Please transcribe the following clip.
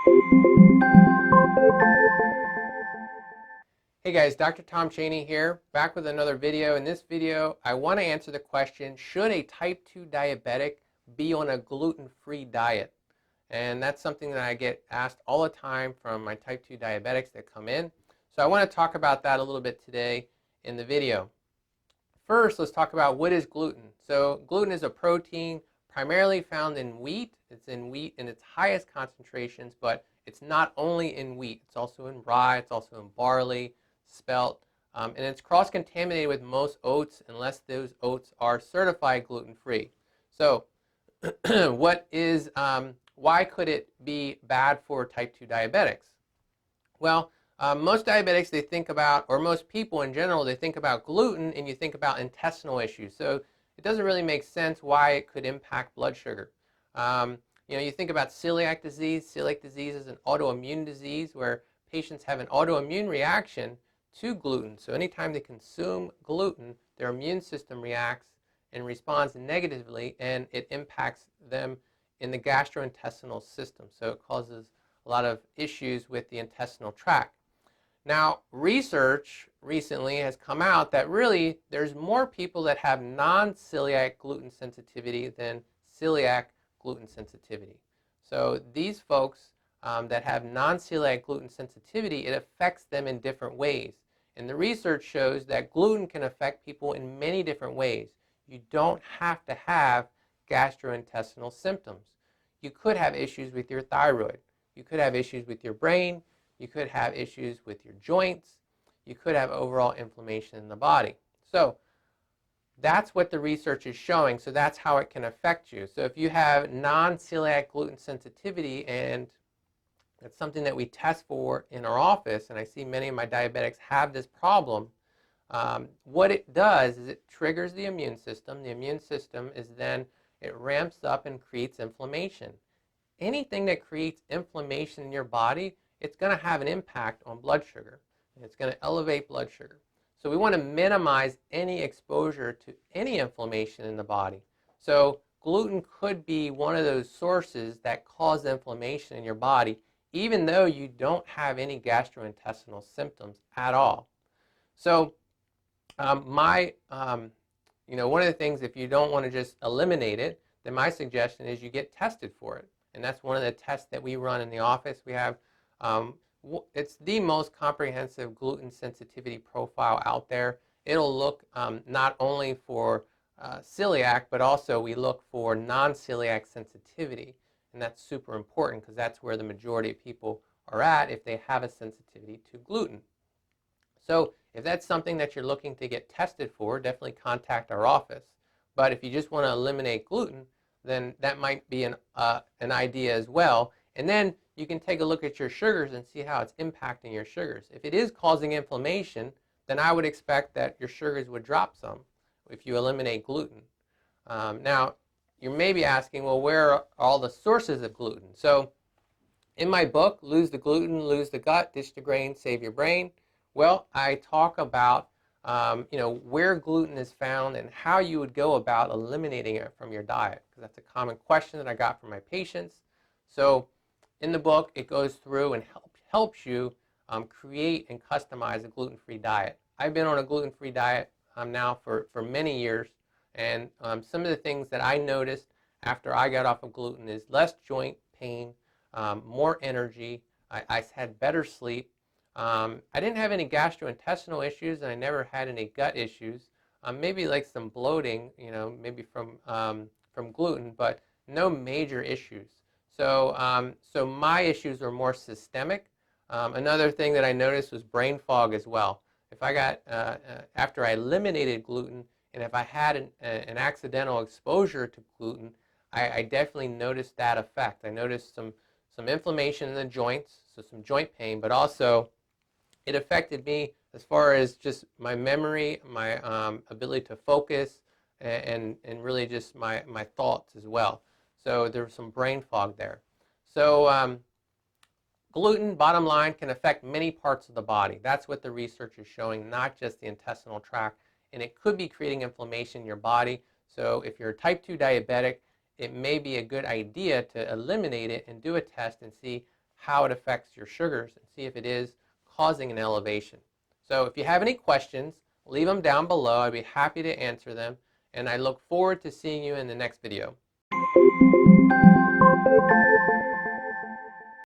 Hey guys, Dr. Tom Chaney here, back with another video. In this video, I want to answer the question, should a type 2 diabetic be on a gluten-free diet? And that's something that I get asked all the time from my type 2 diabetics that come in. So I want to talk about that a little bit today in the video. First, let's talk about what is gluten. So gluten is a protein primarily found in wheat. It's in wheat in its highest concentrations, but it's not only in wheat. It's also in rye, it's also in barley, spelt, and it's cross-contaminated with most oats unless those oats are certified gluten-free. So why could it be bad for type 2 diabetics? Well, most diabetics, they think about, or most people in general, they think about gluten and you think about intestinal issues. So it doesn't really make sense why it could impact blood sugar. You think about celiac disease. Celiac disease is an autoimmune disease where patients have an autoimmune reaction to gluten. So anytime they consume gluten, their immune system reacts and responds negatively, and it impacts them in the gastrointestinal system. So it causes a lot of issues with the intestinal tract. Now, research recently has come out that really there's more people that have non-celiac gluten sensitivity than celiac gluten sensitivity. So these folks that have non-celiac gluten sensitivity, it affects them in different ways. And the research shows that gluten can affect people in many different ways. You don't have to have gastrointestinal symptoms. You could have issues with your thyroid. You could have issues with your brain. You could have issues with your joints. You could have overall inflammation in the body. So that's what the research is showing. So that's how it can affect you. So if you have non-celiac gluten sensitivity, and that's something that we test for in our office, and I see many of my diabetics have this problem, what it does is it triggers the immune system. The immune system is then, it ramps up and creates inflammation. Anything that creates inflammation in your body, it's going to have an impact on blood sugar. And it's going to elevate blood sugar. So we want to minimize any exposure to any inflammation in the body. So gluten could be one of those sources that cause inflammation in your body, even though you don't have any gastrointestinal symptoms at all. So one of the things, if you don't want to just eliminate it, then my suggestion is you get tested for it. And that's one of the tests that we run in the office. We have, it's the most comprehensive gluten sensitivity profile out there. It'll look not only for celiac, but also we look for non-celiac sensitivity. And that's super important because that's where the majority of people are at if they have a sensitivity to gluten. So if that's something that you're looking to get tested for, definitely contact our office. But if you just want to eliminate gluten, then that might be an idea as well. And then you can take a look at your sugars and see how it's impacting your sugars. If it is causing inflammation, then I would expect that your sugars would drop some if you eliminate gluten. Now, you may be asking, well, where are all the sources of gluten? So in my book, Lose the Gluten, Lose the Gut, Ditch the Grain, Save Your Brain, well, I talk about where gluten is found and how you would go about eliminating it from your diet, because that's a common question that I got from my patients. So in the book, it goes through and helps you create and customize a gluten-free diet. I've been on a gluten-free diet now for many years, and some of the things that I noticed after I got off of gluten is less joint pain, more energy. I had better sleep. I didn't have any gastrointestinal issues, and I never had any gut issues. Maybe like some bloating, maybe from gluten, but no major issues. So, so my issues are more systemic. Another thing that I noticed was brain fog as well. If I got, after I eliminated gluten, and if I had an accidental exposure to gluten, I definitely noticed that effect. I noticed some inflammation in the joints, so some joint pain, but also it affected me as far as just my memory, my ability to focus, and really just my thoughts as well. So there was some brain fog there. So gluten, bottom line, can affect many parts of the body. That's what the research is showing, not just the intestinal tract. And it could be creating inflammation in your body. So if you're a type 2 diabetic, it may be a good idea to eliminate it and do a test and see how it affects your sugars and see if it is causing an elevation. So if you have any questions, leave them down below. I'd be happy to answer them, and I look forward to seeing you in the next video.